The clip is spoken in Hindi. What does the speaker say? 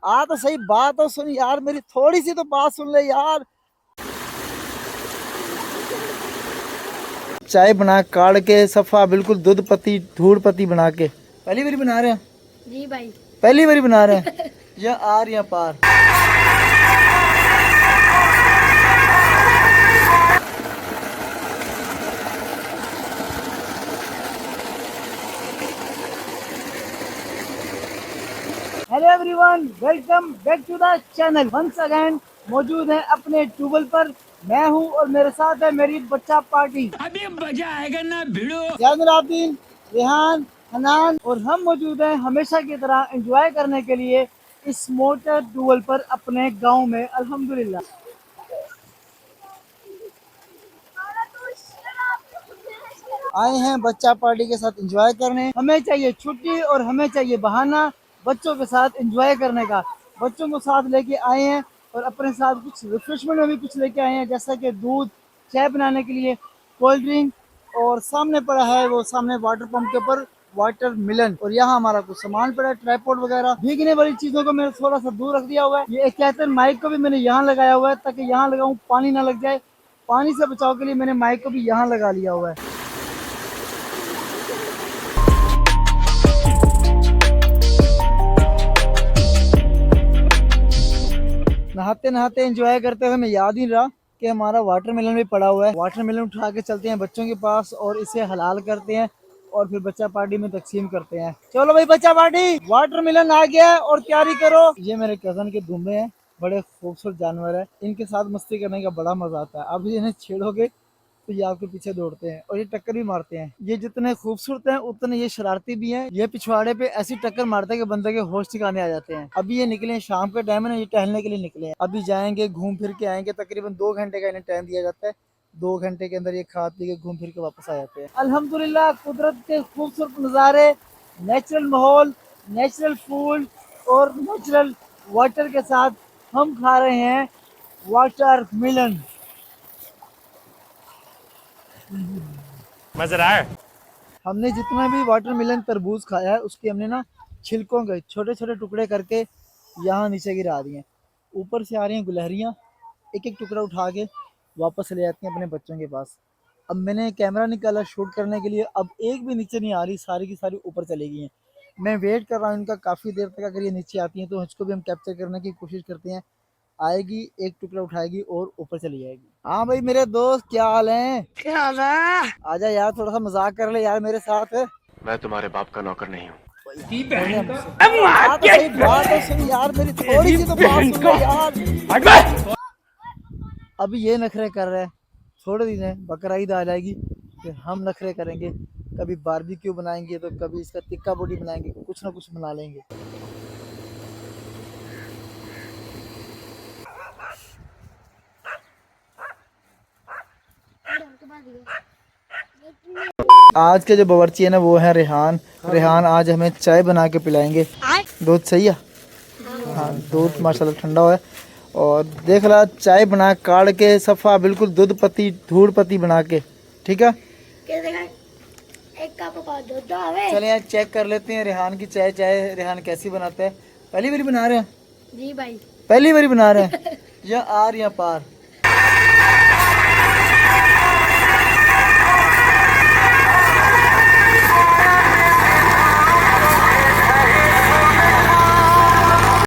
आ तो सही बात तो सुन यार, मेरी थोड़ी सी तो बात सुन ले यार। चाय बना काढ़ के सफा बिल्कुल दूध पत्ती धूड़ पत्ती बना के पहली बारी बना रहे हैं जी भाई, पहली बारी बना रहे हैं या आर या पार। Hello everyone, welcome back to the channel. Once again मौजूद है अपने ट्यूबवेल पर। मैं हूं और मेरे साथ है मेरी बच्चा पार्टी। अभी मजा आएगा ना भिड़ो। जैनुल आबिदीन, रेहान, हनान और हम मौजूद हैं हमेशा की तरह एंजॉय करने के लिए इस मोटर ट्यूबवेल पर अपने गांव में। अल्हम्दुलिल्लाह आए हैं बच्चा पार्टी के साथ एंजॉय करने। हमें चाहिए छुट्टी और हमें चाहिए बहाना बच्चों के साथ एंजॉय करने का। बच्चों को साथ लेके आए हैं और अपने साथ कुछ रिफ्रेशमेंट में भी कुछ लेके आए हैं, जैसा कि दूध, चाय बनाने के लिए कोल्ड ड्रिंक, और सामने पड़ा है वो सामने वाटर पंप के ऊपर वाटर मिलन। और यहाँ हमारा कुछ सामान पड़ा है, ट्राइपॉड वगैरह। भीगने वाली चीजों को मैंने थोड़ा सा दूर रख दिया हुआ है। ये एक कहते हैं माइक को भी मैंने यहाँ लगाया हुआ है ताकि यहाँ लगाऊं पानी ना लग जाए। पानी से बचाव के लिए मैंने माइक को भी यहाँ लगा लिया हुआ है। नहाते नहाते एंजॉय करते हुए हमें याद ही रहा कि हमारा वाटरमेलन भी पड़ा हुआ है। वाटरमेलन उठा के चलते हैं बच्चों के पास और इसे हलाल करते हैं और फिर बच्चा पार्टी में तकसीम करते हैं। चलो भाई बच्चा पार्टी, वाटरमेलन आ गया है और तैयारी करो। ये मेरे कजन के दुम्बे हैं, बड़े खूबसूरत जानवर है। इनके साथ मस्ती करने का बड़ा मजा आता है। अब इन्हें छेड़ोगे तो ये आपके पीछे दौड़ते हैं और ये टक्कर भी मारते हैं। ये जितने खूबसूरत हैं उतने ये शरारती भी हैं। ये पिछवाड़े पे ऐसी टक्कर मारते हैं कि बंदे के होश ठिकाने आ जाते हैं। अभी ये निकले हैं, शाम के टाइम है ना, ये टहलने के लिए निकले हैं। अभी जाएंगे, घूम फिर के आएंगे। तकरीबन 2 घंटे का इन्हें टाइम दिया जाता है। 2 घंटे के अंदर ये खा पी के घूम फिर के वापस आ जाते हैं। अल्हम्दुलिल्लाह कुदरत के खूबसूरत नज़ारे, नेचुरल माहौल, नेचुरल फूड और नेचुरल वाटर के साथ हम खा रहे हैं वाटर मिलन। मजा रहा है। हमने जितना भी वाटरमेलन तरबूज खाया है उसके हमने ना छिलकों के छोटे छोटे टुकड़े करके यहाँ नीचे गिरा दिए हैं। ऊपर से आ रही हैं गुलहरियाँ, एक एक टुकड़ा उठा के वापस ले जाती हैं अपने बच्चों के पास। अब मैंने कैमरा निकाला शूट करने के लिए, अब एक भी नीचे नहीं आ रही, सारी की सारी ऊपर चली गई हैं। मैं वेट कर रहा हूँ इनका काफ़ी देर तक। अगर ये नीचे आती हैं तो इसको भी हम कैप्चर करने की कोशिश करते हैं। आएगी, एक टुकड़ा उठाएगी और ऊपर चली जाएगी। हाँ भाई मेरे दोस्त, क्या हाल है? क्या हाल है? आजा यार, थोड़ा सा मजाक कर ले यार मेरे साथ। मैं तुम्हारे बाप का नौकर नहीं हूँ। हाँ तो सही बात तो सुन यार, मेरी थोड़ी सी तो बात सुन ले यार। अभी ये नखरे कर रहे हैं, थोड़े दिन है बकरा ईद आ जाएगी फिर हम नखरे करेंगे। कभी बारबेक्यू बनाएंगे तो कभी इसका टिक्का बोटी बनाएंगे, कुछ ना कुछ बना लेंगे। आज के जो बावर्ची है ना वो है रेहान। रेहान आज हमें चाय बना के पिलाएंगे। दूध सही है? हाँ दूध माशाल्लाह ठंडा हुआ है। और देख रहा, चाय बना काढ़ के सफ़ा बिल्कुल दूध पत्ती धूड़ पत्ती बना के, ठीक है। चले यार चेक कर लेते हैं रेहान की चाय। चाय रेहान कैसी बनाता है? पहली बारी बना रहे हैं जी भाई, पहली बारी बना रहे हैं या आर या पार?